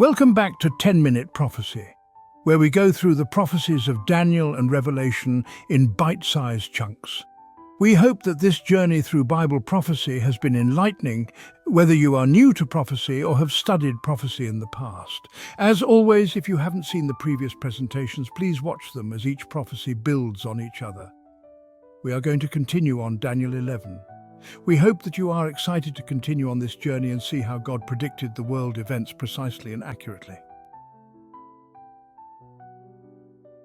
Welcome back to 10-Minute Prophecy, where we go through the prophecies of Daniel and Revelation in bite-sized chunks. We hope that this journey through Bible prophecy has been enlightening, whether you are new to prophecy or have studied prophecy in the past. As always, if you haven't seen the previous presentations, please watch them as each prophecy builds on each other. We are going to continue on Daniel 11. We hope that you are excited to continue on this journey and see how God predicted the world events precisely and accurately.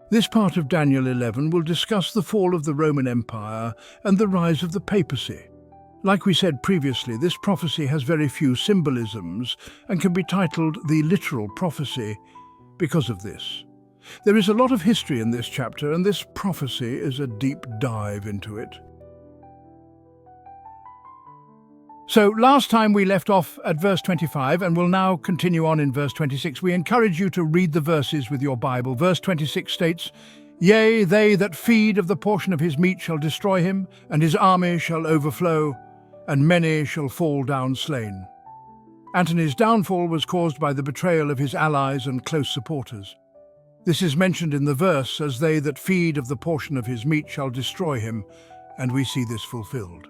This part of Daniel 11 will discuss the fall of the Roman Empire and the rise of the Papacy. Like we said previously, this prophecy has very few symbolisms and can be titled the literal prophecy because of this. There is a lot of history in this chapter, and this prophecy is a deep dive into it. So last time we left off at verse 25 and will now continue on in verse 26. We encourage you to read the verses with your Bible. Verse 26 states, "Yea, they that feed of the portion of his meat shall destroy him, and his army shall overflow, and many shall fall down slain." Antony's downfall was caused by the betrayal of his allies and close supporters. This is mentioned in the verse as "they that feed of the portion of his meat shall destroy him," and we see this fulfilled.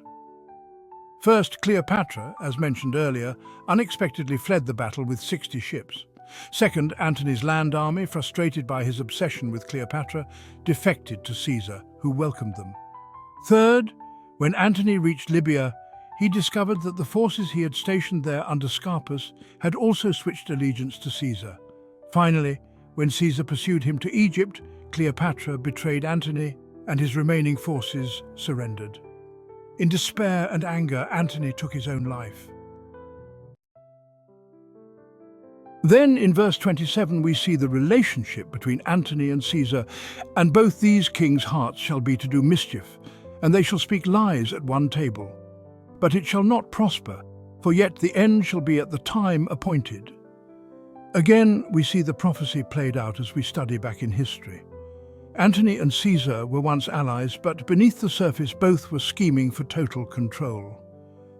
First, Cleopatra, as mentioned earlier, unexpectedly fled the battle with 60 ships. Second, Antony's land army, frustrated by his obsession with Cleopatra, defected to Caesar, who welcomed them. Third, when Antony reached Libya, he discovered that the forces he had stationed there under Scarpus had also switched allegiance to Caesar. Finally, when Caesar pursued him to Egypt, Cleopatra betrayed Antony, and his remaining forces surrendered. In despair and anger, Antony took his own life. Then, in verse 27, we see the relationship between Antony and Caesar, "And both these kings' hearts shall be to do mischief, and they shall speak lies at one table. But it shall not prosper, for yet the end shall be at the time appointed." Again, we see the prophecy played out as we study back in history. Antony and Caesar were once allies, but beneath the surface both were scheming for total control.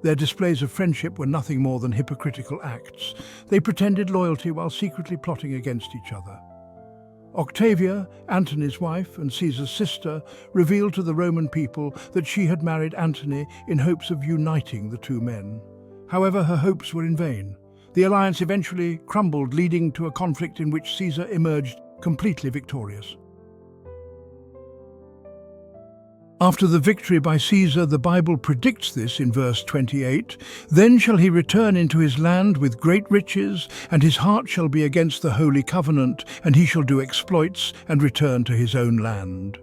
Their displays of friendship were nothing more than hypocritical acts. They pretended loyalty while secretly plotting against each other. Octavia, Antony's wife and Caesar's sister, revealed to the Roman people that she had married Antony in hopes of uniting the two men. However, her hopes were in vain. The alliance eventually crumbled, leading to a conflict in which Caesar emerged completely victorious. After the victory by Caesar, the Bible predicts this in verse 28, "Then shall he return into his land with great riches, and his heart shall be against the holy covenant, and he shall do exploits and return to his own land."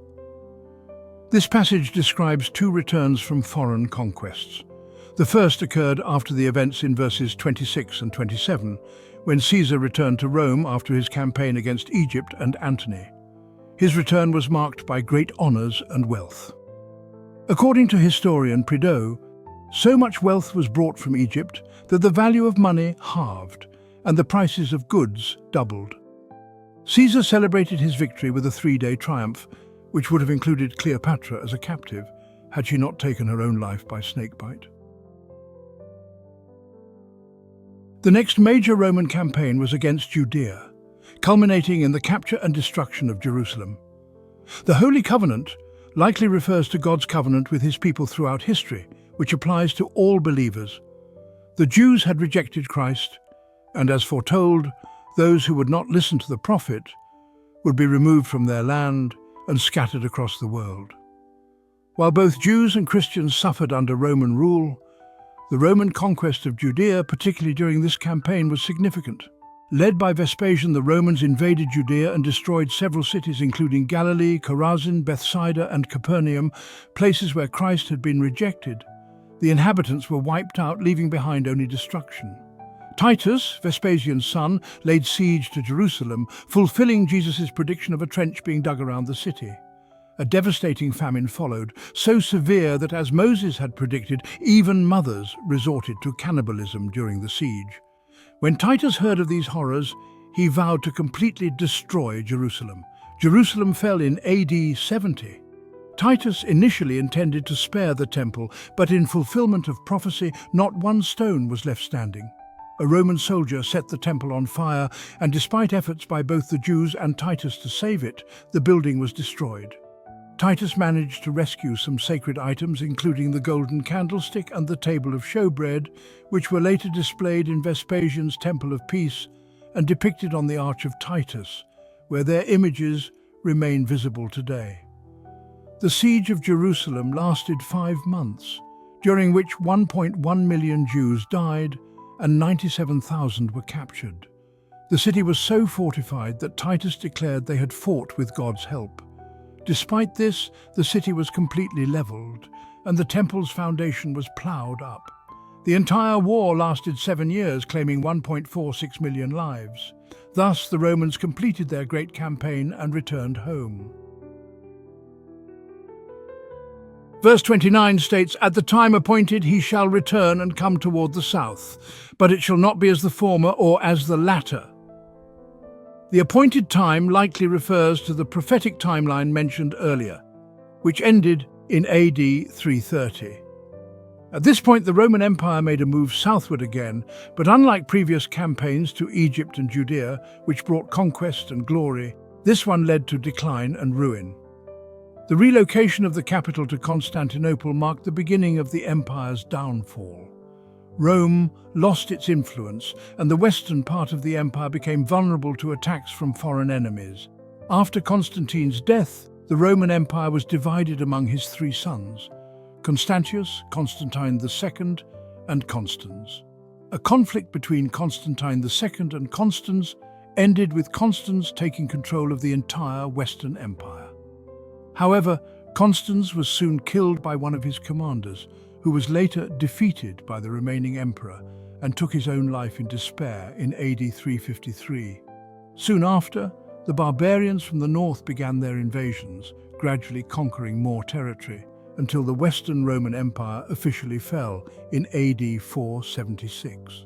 This passage describes two returns from foreign conquests. The first occurred after the events in verses 26 and 27, when Caesar returned to Rome after his campaign against Egypt and Antony. His return was marked by great honors and wealth. According to historian Prideaux, so much wealth was brought from Egypt that the value of money halved and the prices of goods doubled. Caesar celebrated his victory with a 3-day triumph, which would have included Cleopatra as a captive, had she not taken her own life by snakebite. The next major Roman campaign was against Judea, culminating in the capture and destruction of Jerusalem. The Holy Covenant likely refers to God's covenant with his people throughout history, which applies to all believers. The Jews had rejected Christ, and as foretold, those who would not listen to the prophet would be removed from their land and scattered across the world. While both Jews and Christians suffered under Roman rule, the Roman conquest of Judea, particularly during this campaign, was significant. Led by Vespasian, the Romans invaded Judea and destroyed several cities, including Galilee, Chorazin, Bethsaida, and Capernaum, places where Christ had been rejected. The inhabitants were wiped out, leaving behind only destruction. Titus, Vespasian's son, laid siege to Jerusalem, fulfilling Jesus' prediction of a trench being dug around the city. A devastating famine followed, so severe that, as Moses had predicted, even mothers resorted to cannibalism during the siege. When Titus heard of these horrors, he vowed to completely destroy Jerusalem. Jerusalem fell in AD 70. Titus initially intended to spare the temple, but in fulfillment of prophecy, not one stone was left standing. A Roman soldier set the temple on fire, and despite efforts by both the Jews and Titus to save it, the building was destroyed. Titus managed to rescue some sacred items, including the golden candlestick and the table of showbread, which were later displayed in Vespasian's Temple of Peace and depicted on the Arch of Titus, where their images remain visible today. The siege of Jerusalem lasted 5 months, during which 1.1 million Jews died and 97,000 were captured. The city was so fortified that Titus declared they had fought with God's help. Despite this, the city was completely leveled, and the temple's foundation was ploughed up. The entire war lasted 7 years, claiming 1.46 million lives. Thus, the Romans completed their great campaign and returned home. Verse 29 states, "At the time appointed he shall return and come toward the south, but it shall not be as the former or as the latter." The appointed time likely refers to the prophetic timeline mentioned earlier, which ended in AD 330. At this point, the Roman Empire made a move southward again, but unlike previous campaigns to Egypt and Judea, which brought conquest and glory, this one led to decline and ruin. The relocation of the capital to Constantinople marked the beginning of the empire's downfall. Rome lost its influence, and the western part of the empire became vulnerable to attacks from foreign enemies. After Constantine's death, the Roman Empire was divided among his 3 sons, Constantius, Constantine II, and Constans. A conflict between Constantine II and Constans ended with Constans taking control of the entire Western Empire. However, Constans was soon killed by one of his commanders, who was later defeated by the remaining emperor and took his own life in despair in AD 353. Soon after, the barbarians from the north began their invasions, gradually conquering more territory, until the Western Roman Empire officially fell in AD 476.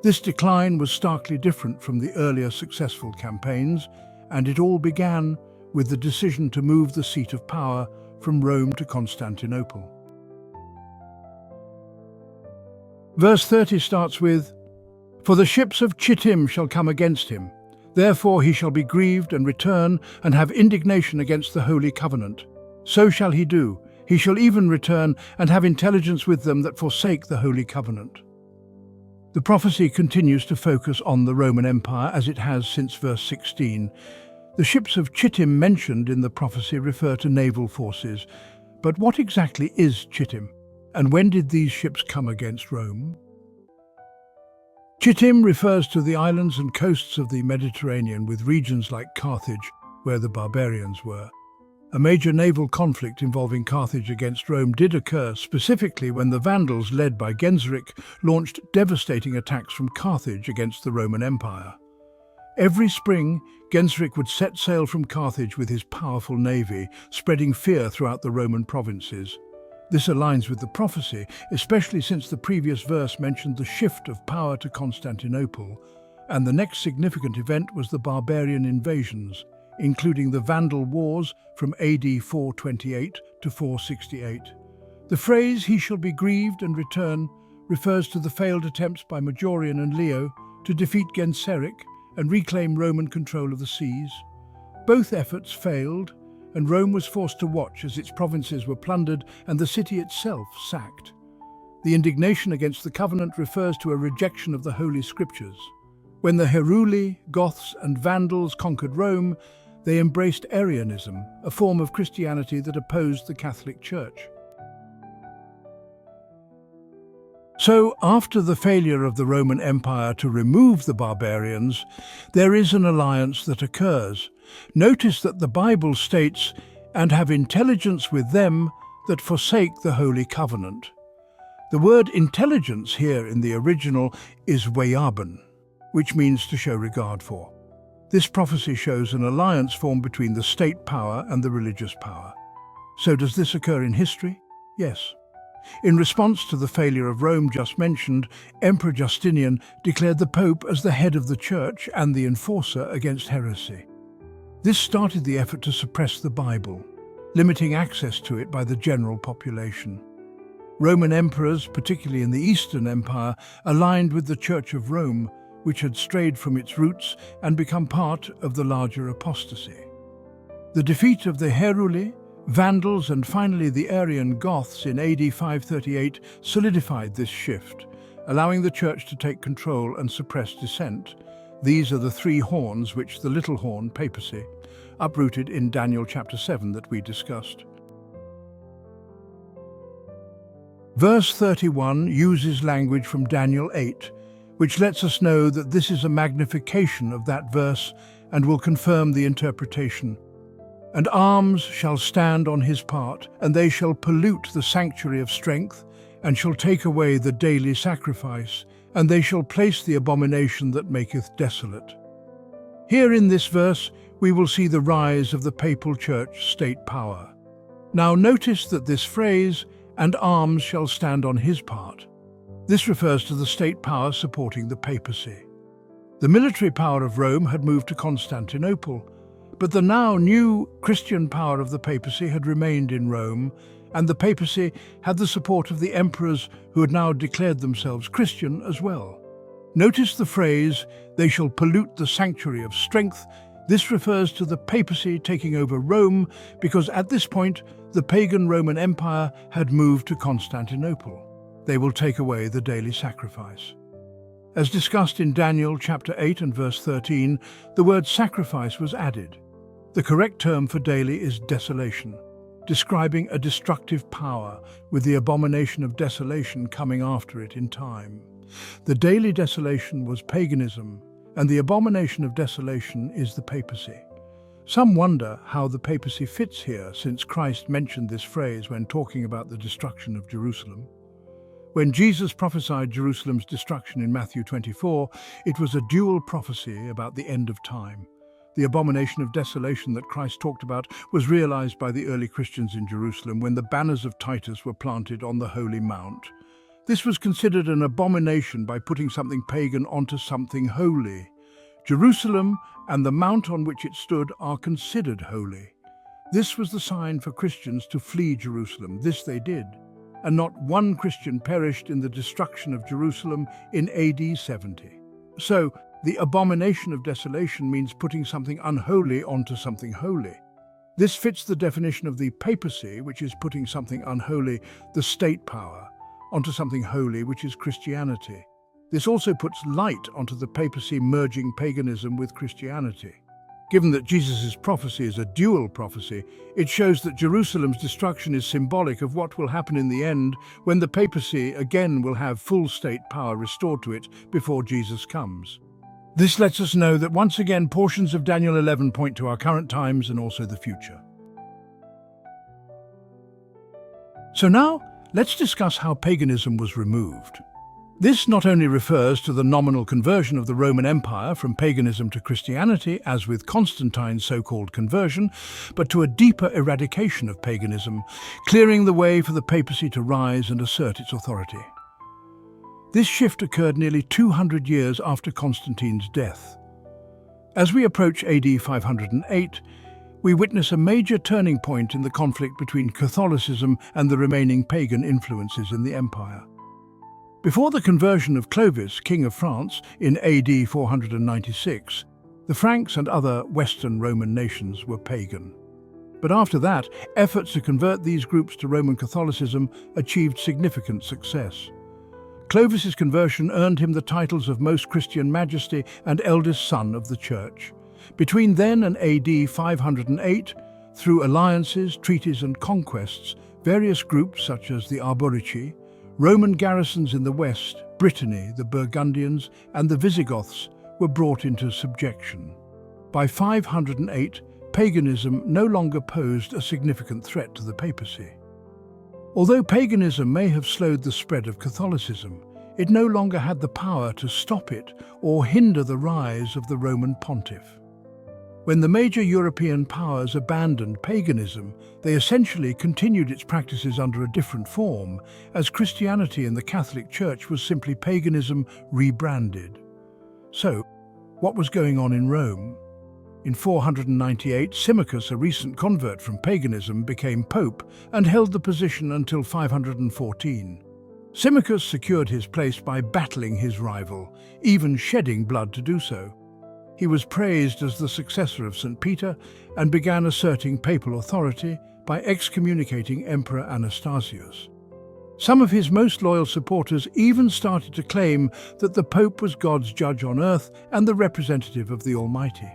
This decline was starkly different from the earlier successful campaigns, and it all began with the decision to move the seat of power from Rome to Constantinople. Verse 30 starts with, "For the ships of Chittim shall come against him. Therefore he shall be grieved and return and have indignation against the holy covenant. So shall he do. He shall even return and have intelligence with them that forsake the holy covenant." The prophecy continues to focus on the Roman Empire as it has since verse 16. The ships of Chittim mentioned in the prophecy refer to naval forces. But what exactly is Chittim? And when did these ships come against Rome? Chittim refers to the islands and coasts of the Mediterranean, with regions like Carthage, where the barbarians were. A major naval conflict involving Carthage against Rome did occur, specifically when the Vandals, led by Genseric, launched devastating attacks from Carthage against the Roman Empire. Every spring, Genseric would set sail from Carthage with his powerful navy, spreading fear throughout the Roman provinces. This aligns with the prophecy, especially since the previous verse mentioned the shift of power to Constantinople, and the next significant event was the barbarian invasions, including the Vandal Wars from AD 428 to 468. The phrase, "he shall be grieved and return," refers to the failed attempts by Majorian and Leo to defeat Genseric and reclaim Roman control of the seas. Both efforts failed, and Rome was forced to watch as its provinces were plundered and the city itself sacked. The indignation against the covenant refers to a rejection of the Holy Scriptures. When the Heruli, Goths, and Vandals conquered Rome, they embraced Arianism, a form of Christianity that opposed the Catholic Church. So, after the failure of the Roman Empire to remove the barbarians, there is an alliance that occurs. Notice that the Bible states, "and have intelligence with them that forsake the holy covenant." The word intelligence here in the original is weyaben, which means to show regard for. This prophecy shows an alliance formed between the state power and the religious power. So does this occur in history? Yes. In response to the failure of Rome just mentioned, Emperor Justinian declared the Pope as the head of the Church and the enforcer against heresy. This started the effort to suppress the Bible, limiting access to it by the general population. Roman emperors, particularly in the Eastern Empire, aligned with the Church of Rome, which had strayed from its roots and become part of the larger apostasy. The defeat of the Heruli, Vandals, and finally the Arian Goths in AD 538 solidified this shift, allowing the Church to take control and suppress dissent. These are the three horns which the little horn, Papacy, uprooted in Daniel chapter 7 that we discussed. Verse 31 uses language from Daniel 8, which lets us know that this is a magnification of that verse and will confirm the interpretation. And arms shall stand on his part, and they shall pollute the sanctuary of strength, and shall take away the daily sacrifice, and they shall place the abomination that maketh desolate. Here in this verse we will see the rise of the papal church state power. Now notice that this phrase, "and arms shall stand on his part," this refers to the state power supporting the papacy. The military power of Rome had moved to Constantinople, but the now new Christian power of the papacy had remained in Rome, and the papacy had the support of the emperors who had now declared themselves Christian as well. Notice the phrase, "they shall pollute the sanctuary of strength." This refers to the papacy taking over Rome because at this point the pagan Roman Empire had moved to Constantinople. They will take away the daily sacrifice. As discussed in Daniel chapter 8 and verse 13, the word sacrifice was added. The correct term for daily is desolation, describing a destructive power, with the abomination of desolation coming after it in time. The daily desolation was paganism, and the abomination of desolation is the papacy. Some wonder how the papacy fits here, since Christ mentioned this phrase when talking about the destruction of Jerusalem. When Jesus prophesied Jerusalem's destruction in Matthew 24, it was a dual prophecy about the end of time. The abomination of desolation that Christ talked about was realized by the early Christians in Jerusalem when the banners of Titus were planted on the Holy Mount. This was considered an abomination by putting something pagan onto something holy. Jerusalem and the mount on which it stood are considered holy. This was the sign for Christians to flee Jerusalem. This they did, and not one Christian perished in the destruction of Jerusalem in AD 70. So, the abomination of desolation means putting something unholy onto something holy. This fits the definition of the papacy, which is putting something unholy, the state power, onto something holy, which is Christianity. This also puts light onto the papacy merging paganism with Christianity. Given that Jesus' prophecy is a dual prophecy, it shows that Jerusalem's destruction is symbolic of what will happen in the end when the papacy again will have full state power restored to it before Jesus comes. This lets us know that once again portions of Daniel 11 point to our current times and also the future. So now, let's discuss how paganism was removed. This not only refers to the nominal conversion of the Roman Empire from paganism to Christianity, as with Constantine's so-called conversion, but to a deeper eradication of paganism, clearing the way for the papacy to rise and assert its authority. This shift occurred nearly 200 years after Constantine's death. As we approach AD 508, we witness a major turning point in the conflict between Catholicism and the remaining pagan influences in the empire. Before the conversion of Clovis, King of France, in AD 496, the Franks and other Western Roman nations were pagan. But after that, efforts to convert these groups to Roman Catholicism achieved significant success. Clovis's conversion earned him the titles of Most Christian Majesty and Eldest Son of the Church. Between then and AD 508, through alliances, treaties and conquests, various groups such as the Arborici, Roman garrisons in the west, Brittany, the Burgundians and the Visigoths were brought into subjection. By 508, paganism no longer posed a significant threat to the papacy. Although paganism may have slowed the spread of Catholicism, it no longer had the power to stop it or hinder the rise of the Roman pontiff. When the major European powers abandoned paganism, they essentially continued its practices under a different form, as Christianity in the Catholic Church was simply paganism rebranded. So, what was going on in Rome? In 498, Symmachus, a recent convert from paganism, became pope and held the position until 514. Symmachus secured his place by battling his rival, even shedding blood to do so. He was praised as the successor of St. Peter and began asserting papal authority by excommunicating Emperor Anastasius. Some of his most loyal supporters even started to claim that the Pope was God's judge on earth and the representative of the Almighty.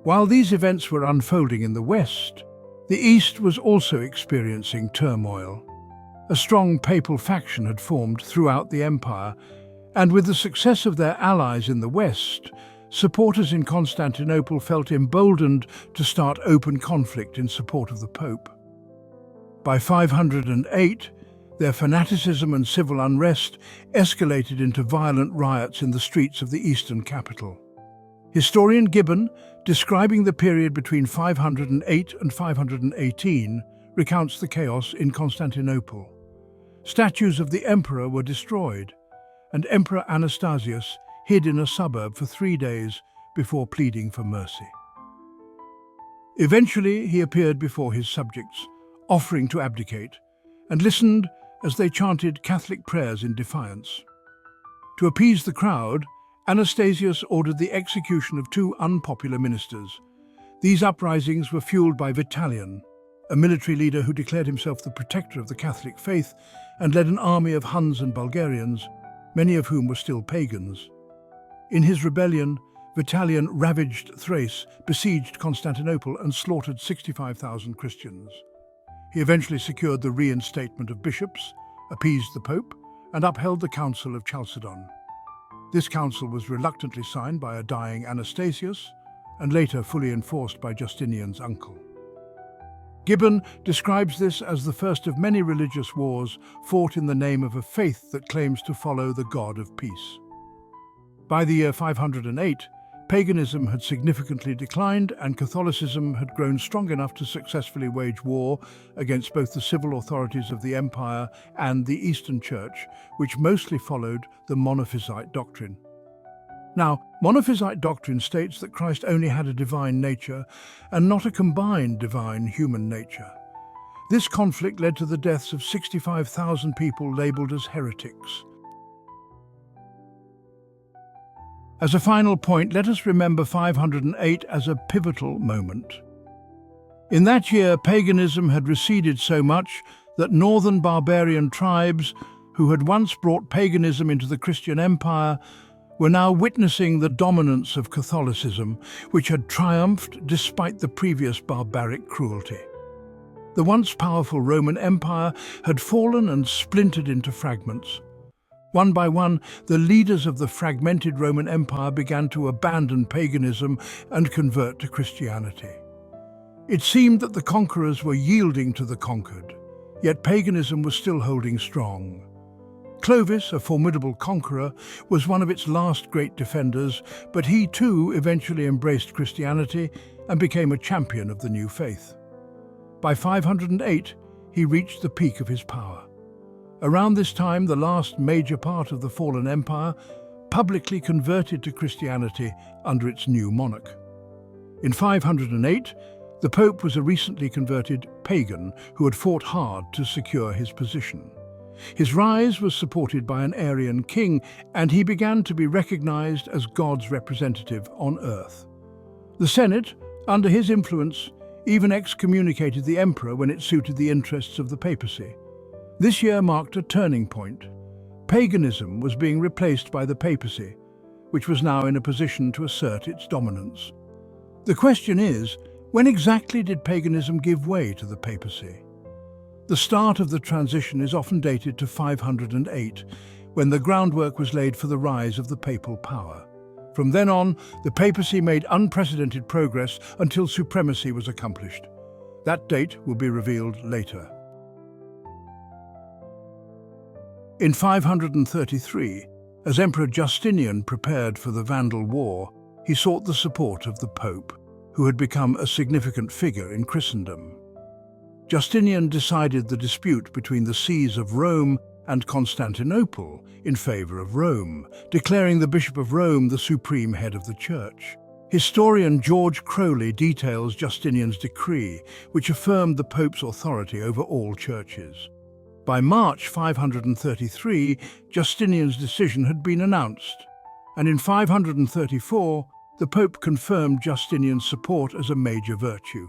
While these events were unfolding in the West, the East was also experiencing turmoil. A strong papal faction had formed throughout the empire, and with the success of their allies in the West, supporters in Constantinople felt emboldened to start open conflict in support of the Pope. By 508, their fanaticism and civil unrest escalated into violent riots in the streets of the eastern capital. Historian Gibbon, describing the period between 508 and 518, recounts the chaos in Constantinople. Statues of the emperor were destroyed, and Emperor Anastasius hid in a suburb for 3 days before pleading for mercy. Eventually, he appeared before his subjects, offering to abdicate, and listened as they chanted Catholic prayers in defiance. To appease the crowd, Anastasius ordered the execution of 2 unpopular ministers. These uprisings were fueled by Vitalian, a military leader who declared himself the protector of the Catholic faith and led an army of Huns and Bulgarians, many of whom were still pagans. In his rebellion, Vitalian ravaged Thrace, besieged Constantinople, and slaughtered 65,000 Christians. He eventually secured the reinstatement of bishops, appeased the Pope, and upheld the Council of Chalcedon. This council was reluctantly signed by a dying Anastasius, and later fully enforced by Justinian's uncle. Gibbon describes this as the first of many religious wars fought in the name of a faith that claims to follow the God of peace. By the year 508, paganism had significantly declined and Catholicism had grown strong enough to successfully wage war against both the civil authorities of the empire and the Eastern Church, which mostly followed the monophysite doctrine. Now, monophysite doctrine states that Christ only had a divine nature and not a combined divine-human nature. This conflict led to the deaths of 65,000 people labeled as heretics. As a final point, let us remember 508 as a pivotal moment. In that year, paganism had receded so much that northern barbarian tribes, who had once brought paganism into the Christian empire, were now witnessing the dominance of Catholicism, which had triumphed despite the previous barbaric cruelty. The once powerful Roman Empire had fallen and splintered into fragments. One by one, the leaders of the fragmented Roman Empire began to abandon paganism and convert to Christianity. It seemed that the conquerors were yielding to the conquered, yet paganism was still holding strong. Clovis, a formidable conqueror, was one of its last great defenders, but he too eventually embraced Christianity and became a champion of the new faith. By 508, he reached the peak of his power. Around this time, the last major part of the fallen empire publicly converted to Christianity under its new monarch. In 508, the Pope was a recently converted pagan who had fought hard to secure his position. His rise was supported by an Arian king, and he began to be recognized as God's representative on earth. The Senate, under his influence, even excommunicated the emperor when it suited the interests of the papacy. This year marked a turning point. Paganism was being replaced by the papacy, which was now in a position to assert its dominance. The question is, when exactly did paganism give way to the papacy? The start of the transition is often dated to 508, when the groundwork was laid for the rise of the papal power. From then on, the papacy made unprecedented progress until supremacy was accomplished. That date will be revealed later. In 533, as Emperor Justinian prepared for the Vandal War, he sought the support of the Pope, who had become a significant figure in Christendom. Justinian decided the dispute between the sees of Rome and Constantinople in favor of Rome, declaring the Bishop of Rome the supreme head of the Church. Historian George Crowley details Justinian's decree, which affirmed the Pope's authority over all churches. By March 533, Justinian's decision had been announced, and in 534, the Pope confirmed Justinian's support as a major virtue.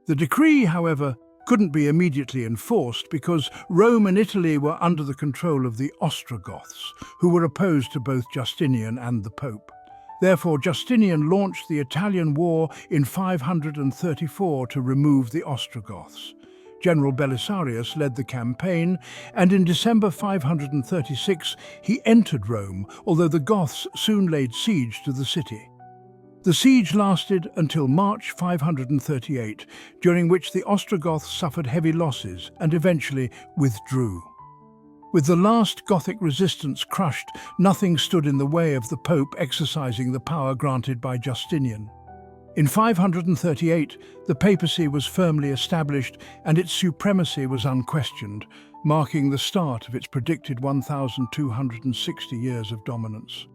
The decree, however, couldn't be immediately enforced because Rome and Italy were under the control of the Ostrogoths, who were opposed to both Justinian and the Pope. Therefore, Justinian launched the Italian War in 534 to remove the Ostrogoths. General Belisarius led the campaign, and in December 536 he entered Rome, although the Goths soon laid siege to the city. The siege lasted until March 538, during which the Ostrogoths suffered heavy losses and eventually withdrew. With the last Gothic resistance crushed, nothing stood in the way of the Pope exercising the power granted by Justinian. In 538, the papacy was firmly established and its supremacy was unquestioned, marking the start of its predicted 1,260 years of dominance.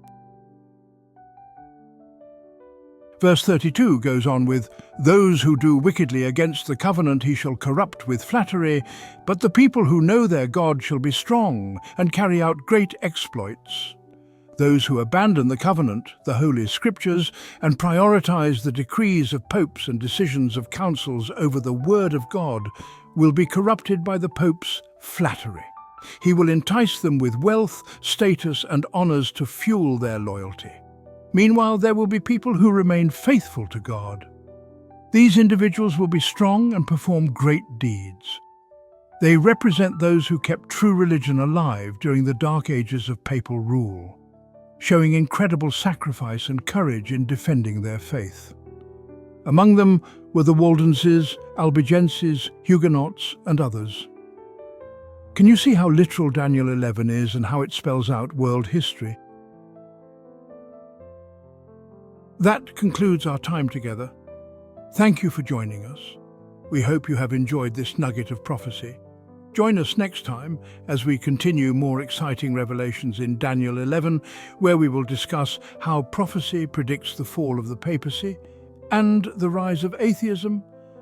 Verse 32 goes on with, "Those who do wickedly against the covenant he shall corrupt with flattery, but the people who know their God shall be strong and carry out great exploits. Those who abandon the covenant, the Holy Scriptures, and prioritize the decrees of popes and decisions of councils over the Word of God will be corrupted by the Pope's flattery. He will entice them with wealth, status, and honors to fuel their loyalty. Meanwhile, there will be people who remain faithful to God. These individuals will be strong and perform great deeds. They represent those who kept true religion alive during the dark ages of papal rule, showing incredible sacrifice and courage in defending their faith. Among them were the Waldenses, Albigenses, Huguenots, and others. Can you see how literal Daniel 11 is and how it spells out world history? That concludes our time together. Thank you for joining us. We hope you have enjoyed this nugget of prophecy. Join us next time as we continue more exciting revelations in Daniel 11, where we will discuss how prophecy predicts the fall of the papacy and the rise of atheism,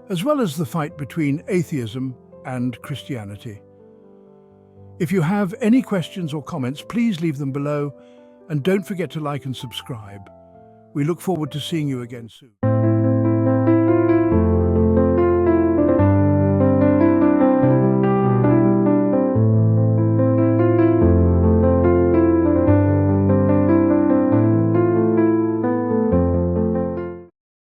as well as the fight between atheism and Christianity. If you have any questions or comments, please leave them below, and don't forget to like and subscribe. We look forward to seeing you again soon.